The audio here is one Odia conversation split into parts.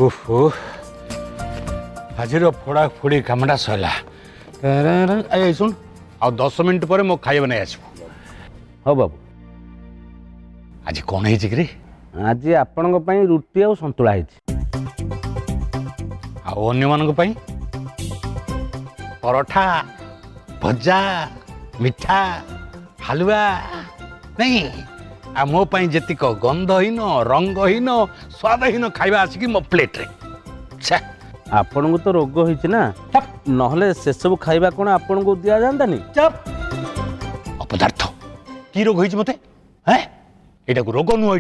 ଓହୋ ଆଜିର ଫୋଡ଼ା ଫୋଡ଼ି କାମଟା ସରିଲା। ଏ ଶୁଣ ଆଉ 10 ମିନିଟ୍ ପରେ ମୋ ଖାଇବା ନେଇ ଆସିବୁ। ହଉ ବାବୁ। ଆଜି କ'ଣ ହେଇଛି କିରେ? ଆଜି ଆପଣଙ୍କ ପାଇଁ ରୁଟି ଆଉ ସନ୍ତୁଳା ହେଇଛି। ଆଉ ଅନ୍ୟମାନଙ୍କ ପାଇଁ ପରଠା, ଭଜା, ମିଠା, ହାଲୁଆ ନାଇଁ? ଆଉ ମୋ ପାଇଁ ଯେତିକ ଗନ୍ଧହୀନ, ରଙ୍ଗହୀନ, ସ୍ୱାଦହୀନ ଖାଇବା ଆସିକି ମୋ ପ୍ଲେଟ୍ରେ। ଆପଣଙ୍କୁ ତ ରୋଗ ହେଇଛି ନା, ନହେଲେ ସେସବୁ ଖାଇବା କ'ଣ ଆପଣଙ୍କୁ ଦିଆଯାଆନ୍ତାନି? ଅପଦାର୍ଥ କି ରୋଗ ହେଇଛି ମତେ? ଏଇଟାକୁ ରୋଗ ନୁହଁ,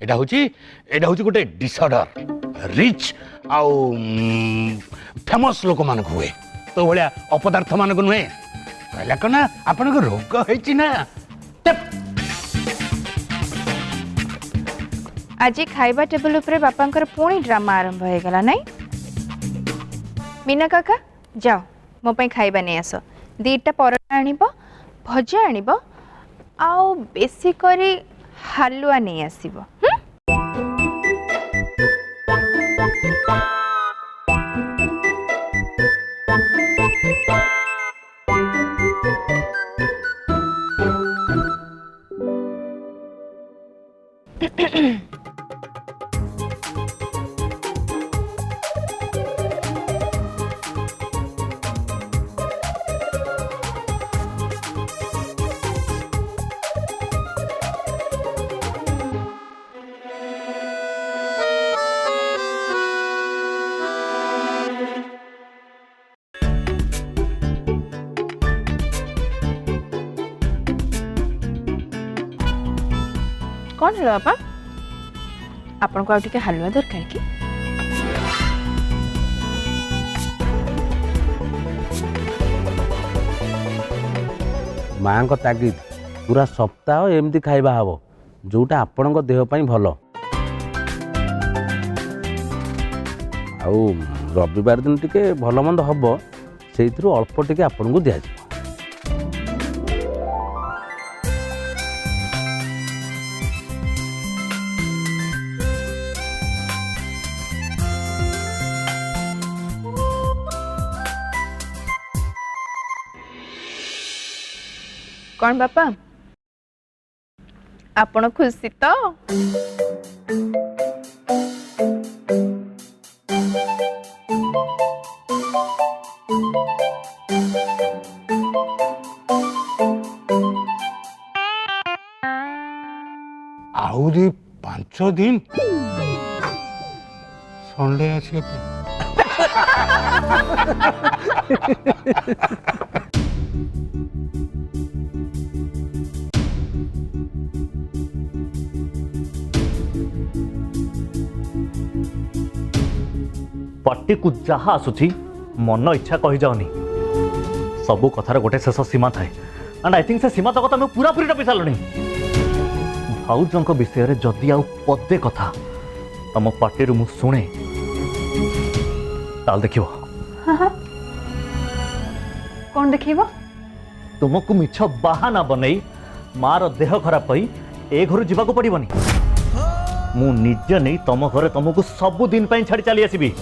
ଏଇଟା ହଉଛି ଗୋଟେ ଡିସଅର୍ଡର। ରିଚ୍ ଆଉ ଫେମସ୍ ଲୋକମାନଙ୍କୁ ହୁଏ, ତୋ ଭଳିଆ ଅପଦାର୍ଥ ମାନଙ୍କୁ ନୁହେଁ। କହିଲା କ'ଣ ନା ଆପଣଙ୍କୁ ରୋଗ ହେଇଛି ନା। आज खाइबा टेबल उपरे बापांकर पुणी ड्रामा आरंभ हो गला नहीं। मीना काका जाओ मो पे खाइबा नहीं आस, 2टा परोठा आनिबो, भजा आनिबो, आउ बेसी करी हालुआ नहीं आसीबो। कौन है बापा? आपन को आउ टिके हलवा दरकार कि? माँ को तागिद पूरा सप्ताह एमती खाइबा हबो जोटा आपणको देह पई भलो। आउ रविवार दिन टिके भलो मंद हबो, सेइथिरु अल्प टिके आपणको दिया जाय। कौन बापा आपण खुशी तो? आहुरी 5 दिन संडे आसी पार्टी को जहाँ आसुची मन इच्छा कही जाओनी। सबू कथार गोटे शेष सीमा थाए एंड आई थिंक से सीमा तक मैं पूरा पूरी टपी सारे। भाउजों विषय रे जदि आउ पदे कथा तुम पार्टी मु शुणे ताल देखिबो। कौन देखिबो? तुमको मिछ बाहाना बनई मार देह खराब पई ए घर जीवा को पड़िबनी। मु निजे नहीं तुम घरे तुमको सबु दिन पई छाड़ी चली आसीबी।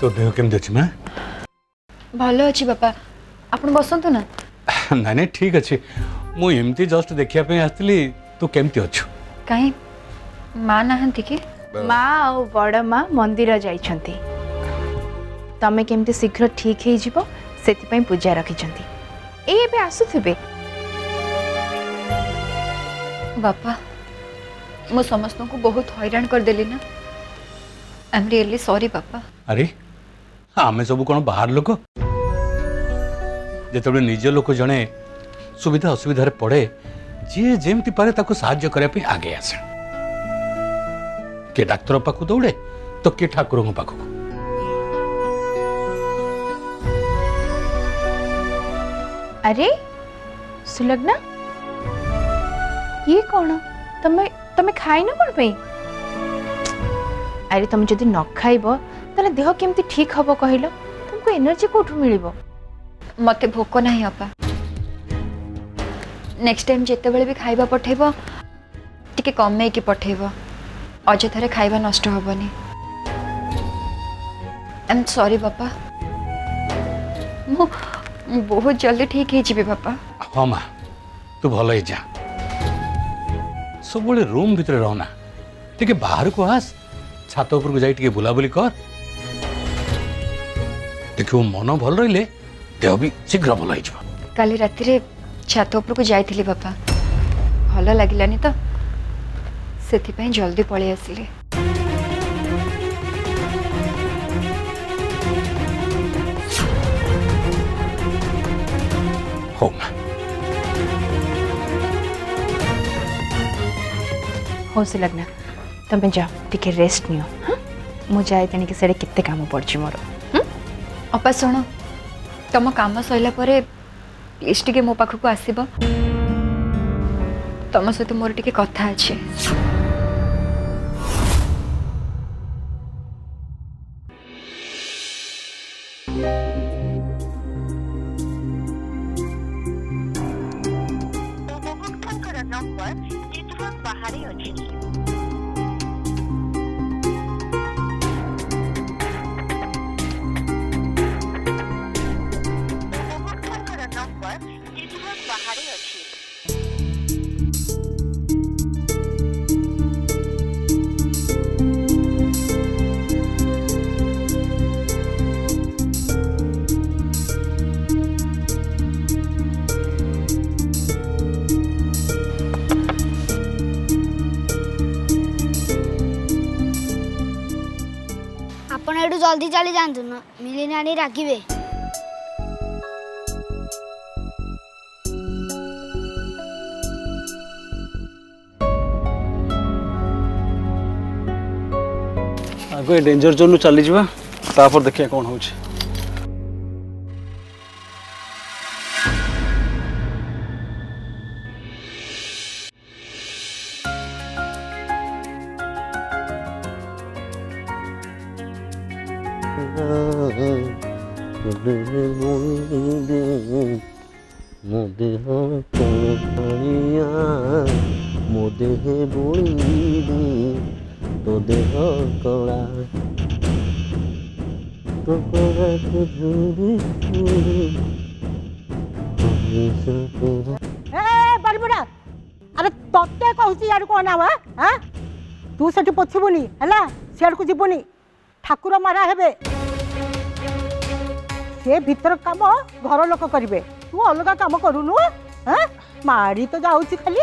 तो देह केमती अच्छी मैं ଭଲ ଅଛି ବାପା ଆପଣ ବସନ୍ତୁ ନା ନାଇଁ ନାଇଁ ଠିକ୍ ଅଛି ମୁଁ ଏମିତି ଜଷ୍ଟ ଦେଖିବା ପାଇଁ ଆସିଥିଲି ତୁ କେମିତି ଅଛୁ କାହିଁ ମା ନାହାନ୍ତି କି ମା ଆଉ ବଡ଼ ମା ମନ୍ଦିର ଯାଇଛନ୍ତି ତମେ କେମିତି ଶୀଘ୍ର ଠିକ୍ ହେଇଯିବ ସେଥିପାଇଁ ପୂଜା ରଖିଛନ୍ତି ଏଇ ଏବେ ଆସୁଥିବେ ବାପା ମୁଁ ସମସ୍ତଙ୍କୁ ବହୁତ ହଇରାଣ କରିଦେଲି ନା ଆଇ ଏମ୍ ରିଏଲି ସରି ବାପା ଆରେ ଆମେ ସବୁ କ'ଣ ବାହାର ଲୋକ ଯେତେବେଳେ ନିଜ ଲୋକ ଜଣେ ସୁବିଧା ଅସୁବିଧାରେ ପଡ଼େ ଯିଏ ଯେମିତି ପାରେ ତାକୁ ସାହାଯ୍ୟ କରିବା ପାଇଁ ଆଗେଇ ଆସେ କିଏ ଡାକ୍ତର ପାଖକୁ ଦୌଡ଼େ ତ କିଏ ଠାକୁରଙ୍କ ପାଖକୁ अरे सुलग्ना ये कौन तमे तमे खाई न कोन पे अरे तुम जदि न खाइबो ताले देह केमती ठीक हबो कहिलो तुमको एनर्जी कोठु मिलिबो मते भोक नहीं अपा नेक्स्ट टाइम जेते बेले भी खाइबा पठेबो टिके कमे की पठेबो अजथरे खाइबा नष्ट हबनी आई एम सॉरी बापा मु बहुत जल्दी ठीक है जी बापा हाँ माँ तू भल ही जा सब रूम भितर रहना टिके बाहर को आस छात उपरକୁ ଯାଇ ଟିକେ ବୁଲାବୁଲି କର देखो मन भल रहिले देह भी शीघ्र भल हो काली राति रे छात उपरକୁ ଯାଇଥିଲି बापा भल लागिलानी तो सेति जल्दी पळी आसिली हो माँ हो सुलग्ना तमे जा टिके रेस्ट नियो हां मु जाय तनी के सेडे कित्ते काम पड़छि मोर अपा शुण तुम काम सैला परे प्लीज टिके मो पाखक आसब तुम सहित मोर टिके कथा अच्छे ଆପଣ ଏଠୁ ଜଲ୍ଦି ଚାଲି ଯାଆନ୍ତୁ ନା ମିଲି ନାନୀ ରାଗିବେ आगे डेंजर जोन चली जा तापर देखिए कौन हो तो देह कला तो बड़बड़ा अरे तत्ते कहूँ यार कौन आवा हाँ तू से पोछबुनी है सियाड़ को जीवनी ठाकुर मारा हेबे से भीतर काम घर लोक करेंगे तू अलग काम करूनु हाँ मारी तो जाऊँ खाली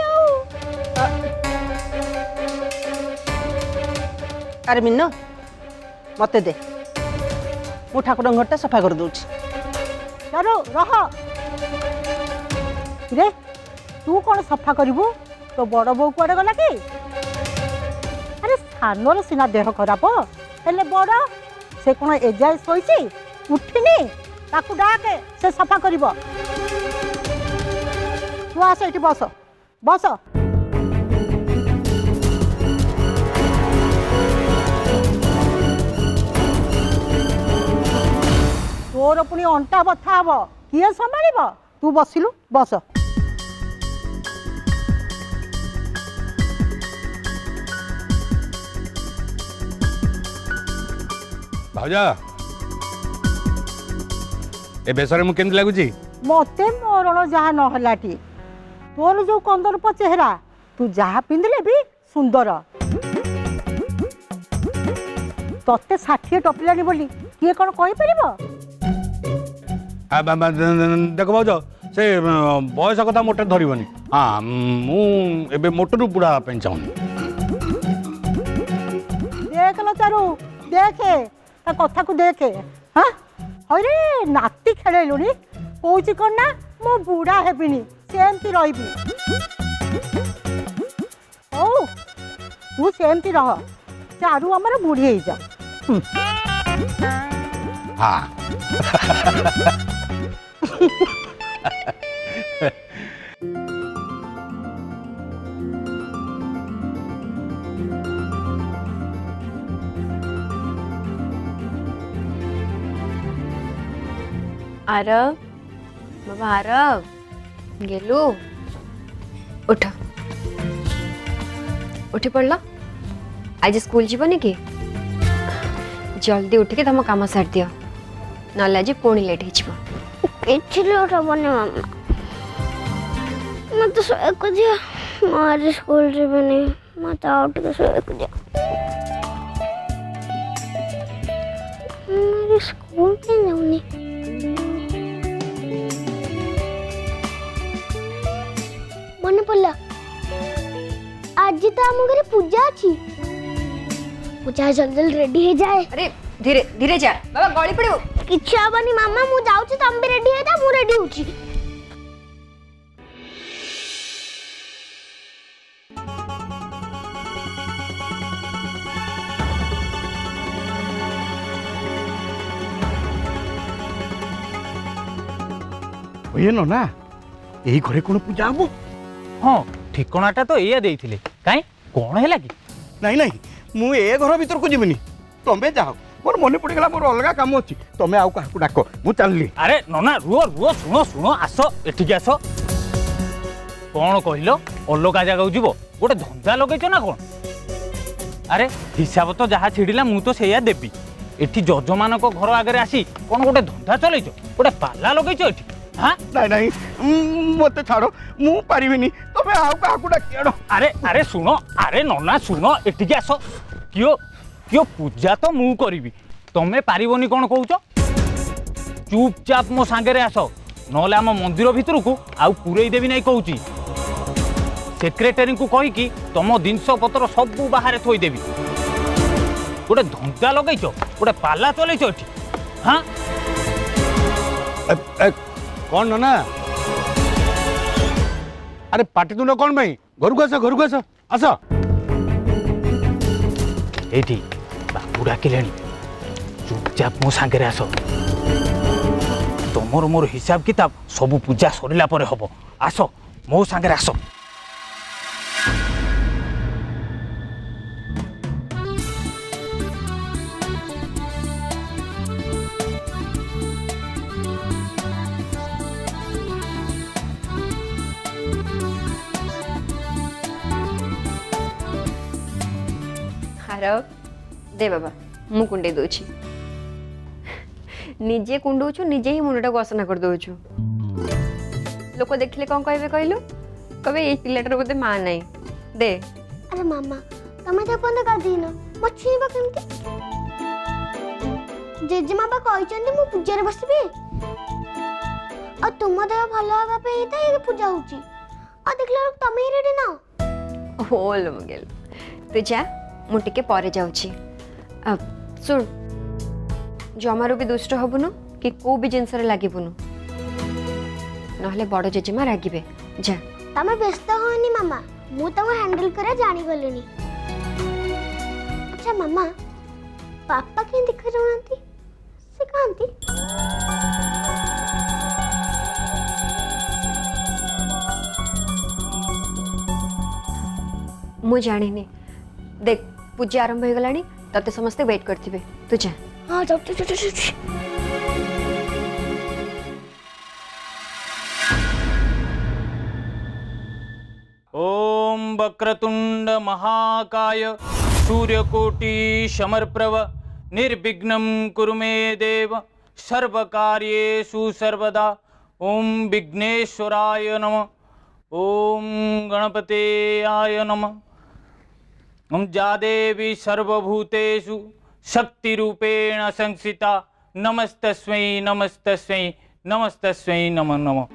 अरे मिन्न मत दे मु ठाकुर घरटा सफा कर दूची चारो रह रे तू कौन सफा करू तो बड़ बो कुआडे गला कि अरे सानर सीना देह खराब हेले बड़ से कौन एजाए शोची उठिनी ताकू डाके से सफा कर तू आस ये बस बस तोर पुणी अंटा बथा हम किए संभाल तू बसिलु बस भाजा ए बेसरे मु केमती लागुची मते मरण जहाँ नहलाटी तोर जो कंदरप चेहरा तू जहाँ पिंधले भी सुंदर तते 60 टपिलानी बोली किए कौन कहि परिबो देख भाज से बयस कथा मोटे धरबनी हाँ मुझे मोटरू बुढ़ा चाहूनी देख लो चारू देखे ता कथा को देखे हाँ अरे नाती खेलुनी कौची कौन ना मो बुढ़ा हेबिनी सेमती रही ओ तू सेमती रह चारू आमर बुढ़ी हो जा हाँ आरव बाबा आरव गेलु उठ उठी पड़ल आज स्कूल जीवनी कि जल्दी उठिके तुम काम सार दियो नले आज पुणी लेट हो କିଛି ଲେଟ୍ ହବନି ମାମା ମୋତେ ଶୋଇବାକୁ ଦିଅ ମୁଁ ଆଜି ସ୍କୁଲ ଯିବିନି ମୋତେ ଆଉ ଟିକେ ଶୋଇବାକୁ ଦିଅ ମୁଁ ଆଜି ସ୍କୁଲ କାଇଁ ଯାଉନି ମନେ ପଡ଼ିଲା ଆଜି ତ ଆମ ଘରେ ପୂଜା ଅଛି ପୂଜା ଜଲ୍ଦି ଜଲ୍ଦି ରେଡି ହେଇଯାଏ अरे धीरे धीरे जा बाबा गली पड़ो କିଛି ହବନି ମାମା ମୁଁ ଯାଉଛି ତମେ ବି ରେଡି ହେଇଥା ମୁଁ ରେଡି ହଉଛି ये न ना यही घरे कौन पूजा हम हाँ ठिकणाटा तो एया देइथिले काई कोन हैला कि नहीं नहीं मु ए घर भीतर को जीवनी तमें जाओ मोर मन पड़गला मोर अलग काम अच्छी तमें आउ क्या डाक मु चलली अरे नना रुओ रुओ शुणो शुणो आस एठिक आस कौन कहलो अलगा जगह जीव गोटे धंदा लगेच ना कौन अरे हिसाब तो जहाँ छिड़िला मु तो सेया देवी एठी जजमान घर आगे आसी कौन गोटे धंदा चलैच गोटे पाला लगेच एठी हाँ नहीं नहीं मत छाड़ो मु पारिबिनी तमें आउ क्या डाक अरे अरे शुणो अरे नना शुणो एठिक आस कियो कियो पूजा तो मु करी तमें पारिबनी कौन कहूच चुपचाप मो सांगे आस नले आम मंदिर भितर को आउ पुरई देवी नहीं कहूची सेक्रेटरी को कहीकि तुम जिनस पतर सब बाहर थोईदेवी गोटे धंदा लगेच गोटे पाला चलैच एठी हाँ कौन ना अरे पाटितुंड कौन भाई घर को आस आस एठी बाबू डाकिलेनी चुपचाप मो सांगे आस तुमर मोर हिसाब किताब सबू पूजा सरिला परे हबो आस मो सांगे आस आरव दे बाबा मु कुंडे दूची निजे कुंडौछु निजे ही मुंडटा को असना कर दउछु लोक देखले कौन कहबे कहलु कबे ए पिलाटर बोते मां नहीं दे अरे मामा तमे तो अपन कर दीनो मछीबा केमती जेजेमा बा कहचंदी मु पूजा रे बसबी आ तुम देह भलो हबा पे ही त ये पूजा होची आ देखला तमे ही रेडी ना होल मगेल तू जा मु टिके परे जाउची अब सुन जमारू भी दुष्ट हबुनु कि को भी जिनस रे लागिबुनु नहले बड़ जेजेमा रागिबे जा तमे व्यस्त होनी मामा मु तम हैंडल करे जानी गलेनी अच्छा मामा पापा के दिखा जाउनती से कांती मु जानिनी देख पूजा आरंभ हो गलानी तते समस्त वेट करथिबे तू जा हां जाऊ ओम वक्रतुंड महाकाय सूर्यकोटि समर्प्रभ निर्विघ्नं कुरु मे देव सर्वकार्येषु सर्वदा। ओम विघ्नेश्वराय नमः। ओम गणपतेयाय नमः। ओम जा देवी सर्वभूतेषु शक्तिरूपेण संस्थिता नमस्तस्मै नमस्तस्मै नमस्तस्मै नमो नमः।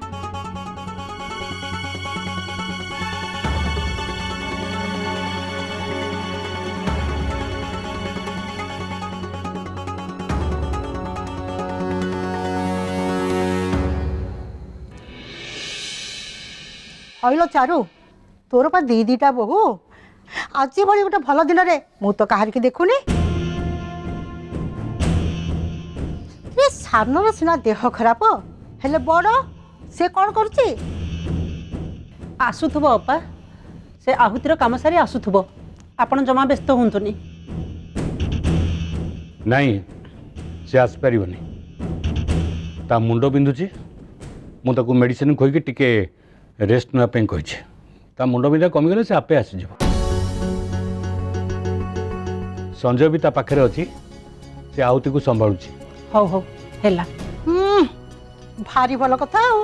ହଇଲୋ ଚାରୁ ତୋର ପା ଦିଟା ବୋହୁ ଆଜି ଭଳି ଗୋଟେ ଭଲ ଦିନରେ ମୁଁ ତ କାହାରିକି ଦେଖୁନି। ଏ ସାନର ସିନା ଦେହ ଖରାପ ହେଲେ ବଡ଼ ସେ କ'ଣ କରୁଛି? ଆସୁଥିବ ଅପା, ସେ ଆହୁତିର କାମ ସାରି ଆସୁଥିବ, ଆପଣ ଜମା ବ୍ୟସ୍ତ ହୁଅନ୍ତୁନି। ନାଇଁ ସେ ଆସିପାରିବନି, ତା ମୁଣ୍ଡ ବିନ୍ଧୁଛି। ମୁଁ ତାକୁ ମେଡ଼ିସିନ ଖୋଇକି ଟିକେ ରେଷ୍ଟ ନେବା ପାଇଁ କହିଛି। ତା ମୁଣ୍ଡ ବିନ୍ଧା କମିଗଲେ ସେ ଆପେ ଆସିଯିବ। ସଞ୍ଜୟ ବି ତା ପାଖରେ ଅଛି, ସେ ଆହୁତିକୁ ସମ୍ଭାଳୁଛି। ହଉ ହଉ ହେଲା। ଭାରି ଭଲ କଥା ଆଉ।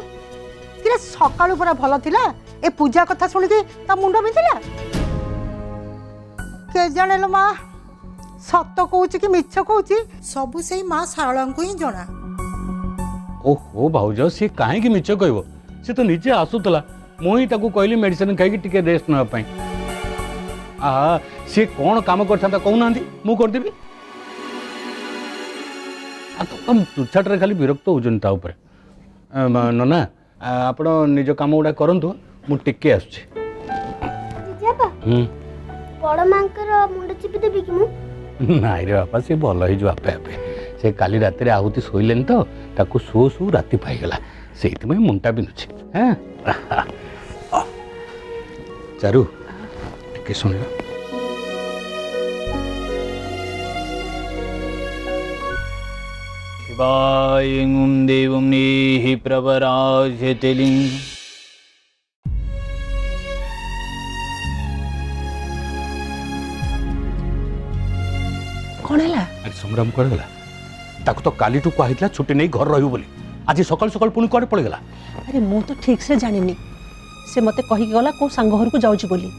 କିରେ ସକାଳୁ ପୁରା ଭଲ ଥିଲା, ଏ ପୂଜା କଥା ଶୁଣିକି ତା ମୁଣ୍ଡ ବିନ୍ଧିଲା? କେଜାଣେ ଲୋ ମା, ସତ କହୁଛି କି ମିଛ କହୁଛି ସବୁ ସେଇ ମା ଶାରଳାଙ୍କୁ ହିଁ ଜଣା। ଓହୋ ଭାଉଜ, ସିଏ କାହିଁକି ମିଛ କହିବ? ସେ ତ ନିଜେ ଆସୁଥିଲା, ମୁଁ ହିଁ ତାକୁ କହିଲି ମେଡ଼ିସିନ ଖାଇକି ଟିକେ ରେଷ୍ଟ ନେବା ପାଇଁ। ସିଏ କ'ଣ କାମ କରିଥାନ୍ତା କହୁନାହାନ୍ତି, ମୁଁ କରିଦେବି। ତୁଚ୍ଛାଟରେ ଖାଲି ବିରକ୍ତ ହେଉଛନ୍ତି ତା ଉପରେ। ନନା ଆପଣ ନିଜ କାମ ଗୁଡ଼ା କରନ୍ତୁ, ମୁଁ ଟିକେ ଆସୁଛି। ବଡ଼ ମାଙ୍କର ମୁଣ୍ଡ ଚିପି ଦେବି କି ମୁଁ? ନାଇଁ ରେ ବାପା, ସେ ଭଲ ହେଇଯିବ ଆପେ ଆପେ। ସେ କାଲି ରାତିରେ ଆହୁତି ଶୋଇଲେନି ତ, ତାକୁ ଶୋଉ ଶୋଉ ରାତି ପାଇଗଲା, ସେଇଥିପାଇଁ ମୁଣ୍ଡଟା ବିନ୍ଧୁଛି। ହଁ ଚାରୁ ଟିକେ ଶୁଣିଲ। शिवाय देवं नेहि प्रवराजते लिंग। କ'ଣ ହେଲା? ଆରେ ସଂଗ୍ରାମ କୁଆଡ଼େ ଗଲା? ତାକୁ ତ କାଲିଠୁ କୁହାହେଇଥିଲା ଛୁଟି ନେଇ ଘରେ ରହିବ ବୋଲି, ଆଜି ସକାଳୁ ସକାଳୁ ପୁଣି କୁଆଡ଼େ ପଳେଇଗଲା? ଆରେ ମୁଁ ତ ଠିକ୍ ସେ ଜାଣିନି, ସେ ମୋତେ କହିକି ଗଲା କେଉଁ ସାଙ୍ଗ ଘରକୁ ଯାଉଛି ବୋଲି,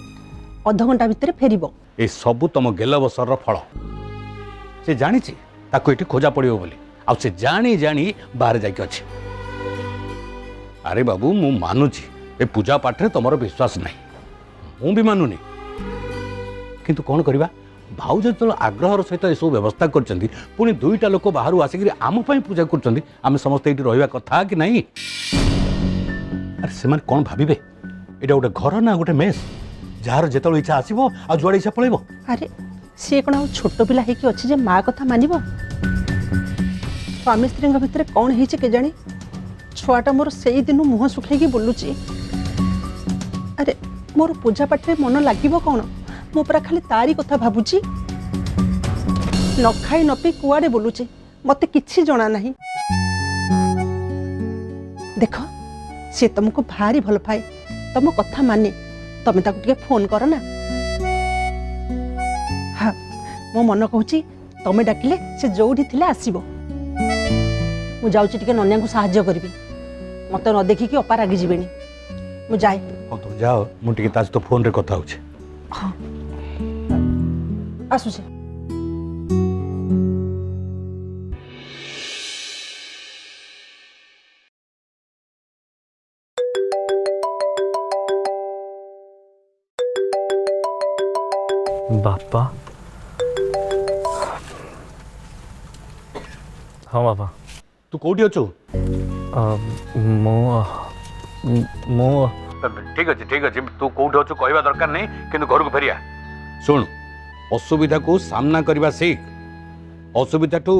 ଅଧଘଣ୍ଟା ଭିତରେ ଫେରିବ। ଏ ସବୁ ତମ ଗେଲବସରର ଫଳ। ସେ ଜାଣିଛି ତାକୁ ଏଠି ଖୋଜା ପଡ଼ିବ ବୋଲି, ଆଉ ସେ ଜାଣି ଜାଣି ବାହାରେ ଯାଇକି ଅଛି। ଆରେ ବାବୁ, ମୁଁ ମାନୁଛି ଏ ପୂଜା ପାଠରେ ତମର ବିଶ୍ୱାସ ନାହିଁ, ମୁଁ ବି ମାନୁନି, କିନ୍ତୁ କ'ଣ କରିବା? ଭାଉଜ ଯେତେବେଳେ ଆଗ୍ରହର ସହିତ ଏସବୁ ବ୍ୟବସ୍ଥା କରିଛନ୍ତି, ପୁଣି ଦୁଇଟା ଲୋକ ବାହାରୁ ଆସିକିରି ଆମ ପାଇଁ ପୂଜା କରୁଛନ୍ତି, ଆମେ ସମସ୍ତେ ଏଇଠି ରହିବା କଥା କି ନାହିଁ? ଆରେ ସେମାନେ କ'ଣ ଭାବିବେ? ଏଇଟା ଗୋଟେ ଘର ନା ଗୋଟେ ମେସ୍? ଯାହାର ଯେତେବେଳେ ଇଚ୍ଛା ଆସିବ ଆଉ ଯୁଆଡ଼େ ଇଚ୍ଛା ପଳେଇବ। ଆରେ ସିଏ କ'ଣ ଆଉ ଛୋଟ ପିଲା ହେଇକି ଅଛି ଯେ ମା କଥା ମାନିବ? ସ୍ୱାମୀ ସ୍ତ୍ରୀଙ୍କ ଭିତରେ କ'ଣ ହେଇଛି କେଜାଣି, ଛୁଆଟା ମୋର ସେଇଦିନୁ ମୁହଁ ଶୁଖେଇକି ବୁଲୁଛି। ଆରେ ମୋର ପୂଜା ପାଠରେ ମନ ଲାଗିବ କ'ଣ? ମୁଁ ପୁରା ଖାଲି ତାରି କଥା ଭାବୁଛି। ନ ଖାଇ ନ ପିଇ କୁଆଡ଼େ ବୁଲୁଛି, ମୋତେ କିଛି ଜଣା ନାହିଁ। ଦେଖ, ସେ ତମକୁ ଭାରି ଭଲ ପାଏ, ତମ କଥା ମାନେ, ତମେ ତାକୁ ଟିକେ ଫୋନ୍ କର ନା। ହଁ, ମୋ ମନ କହୁଛି ତମେ ଡାକିଲେ ସେ ଯୋଉଠି ଥିଲେ ଆସିବ। ମୁଁ ଯାଉଛି ଟିକେ ନନ୍ୟାଙ୍କୁ ସାହାଯ୍ୟ କରିବି, ମୋତେ ନ ଦେଖିକି ଅପା ରାଗି ଯିବେଣି। ମୁଁ ଯାଏ। ହଉ ତୁ ଯାଅ, ମୁଁ ଟିକେ ତା ସହିତ ଫୋନରେ କଥା ହେଉଛି। ହଁ ଆସୁଛି। ବାପା। ହଁ ବାପା। ତୁ କୋଉଠି ଅଛୁ? ମୁଁ ଠିକ ଅଛି ତୁ କୋଉଠି ଅଛୁ କହିବା ଦରକାର ନାହିଁ, କିନ୍ତୁ ଘରକୁ ଫେରିଆ। ଶୁଣ, ଅସୁବିଧାକୁ ସାମ୍ନା କରିବା ଶିଖ। ଅସୁବିଧାଠୁ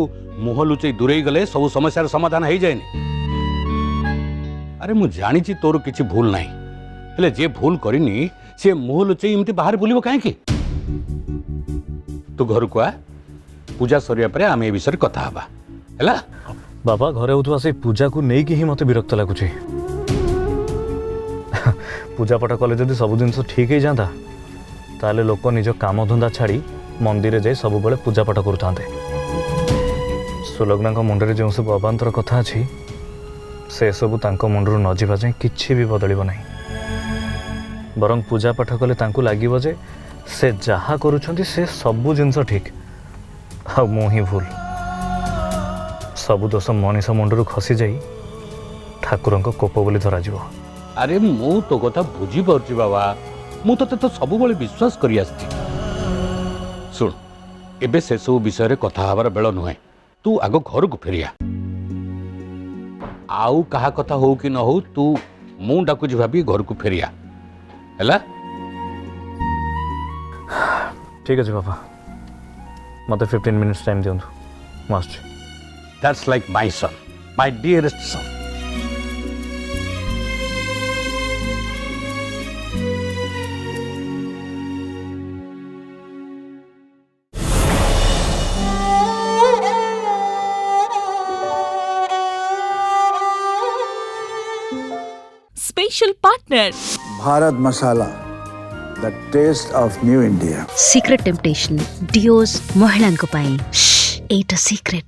ମୁହଁ ଲୁଚେଇ ଦୂରେଇ ଗଲେ ସବୁ ସମସ୍ୟାର ସମାଧାନ ହେଇଯାଏନି। ଆରେ ମୁଁ ଜାଣିଛି ତୋର କିଛି ଭୁଲ ନାହିଁ, ହେଲେ ଯିଏ ଭୁଲ କରିନି ସେ ମୁହଁ ଲୁଚେଇ ଏମିତି ବାହାରେ ବୁଲିବ କାହିଁକି? ତୁ ଘରକୁ ଆ, ପୂଜା ସରିବା ପରେ ଆମେ ଏ ବିଷୟରେ କଥା ହେବା, ହେଲା? ବାପା, ଘରେ ହେଉଥିବା ସେଇ ପୂଜାକୁ ନେଇକି ହିଁ ମୋତେ ବିରକ୍ତ ଲାଗୁଛି। ପୂଜାପାଠ କଲେ ଯଦି ସବୁ ଜିନିଷ ଠିକ୍ ହେଇଯାଆନ୍ତା, ତାହେଲେ ଲୋକ ନିଜ କାମଧନ୍ଦା ଛାଡ଼ି ମନ୍ଦିରରେ ଯାଇ ସବୁବେଳେ ପୂଜାପାଠ କରୁଥାନ୍ତେ। ସୁଲଗ୍ନାଙ୍କ ମୁଣ୍ଡରେ ଯେଉଁ ସବୁ ଅବାନ୍ତର କଥା ଅଛି ସେସବୁ ତାଙ୍କ ମୁଣ୍ଡରୁ ନ ଯିବା ଯାଏଁ କିଛି ବି ବଦଳିବ ନାହିଁ। ବରଂ ପୂଜା ପାଠ କଲେ ତାଙ୍କୁ ଲାଗିବ ଯେ ସେ ଯାହା କରୁଛନ୍ତି ସେ ସବୁ ଜିନିଷ ଠିକ୍ ଆଉ ମୁଁ ହିଁ ଭୁଲ। ସବୁ ଦୋଷ ମଣିଷ ମୁଣ୍ଡରୁ ଖସିଯାଇ ଠାକୁରଙ୍କ କୋପ ବୋଲି ଧରାଯିବ। ଆରେ ମୁଁ ତୋ କଥା ବୁଝିପାରୁଛି ବାବା, ମୁଁ ତତେ ତ ସବୁବେଳେ ବିଶ୍ୱାସ କରି ଆସିଛି। ଶୁଣ, ଏବେ ସେସବୁ ବିଷୟରେ କଥା ହେବାର ବେଳ ନୁହେଁ। ତୁ ଆଗ ଘରକୁ ଫେରିଆ। ଆଉ କାହା କଥା ହଉ କି ନ ହଉ ତୁ ମୁଁ ଡାକୁଛି ଭାବି ଘରକୁ ଫେରିଆ ହେଲା। ଠିକ୍ ଅଛି ବାପା, ମୋତେ 15 ମିନିଟ୍ସ ଟାଇମ୍ ଦିଅନ୍ତୁ, ମୁଁ ଆସୁଛି। That's like my son, my dearest son. Special partner Bharat masala, the taste of new India. Secret Temptation Dios महिलांको ପାଇଁ एटा secret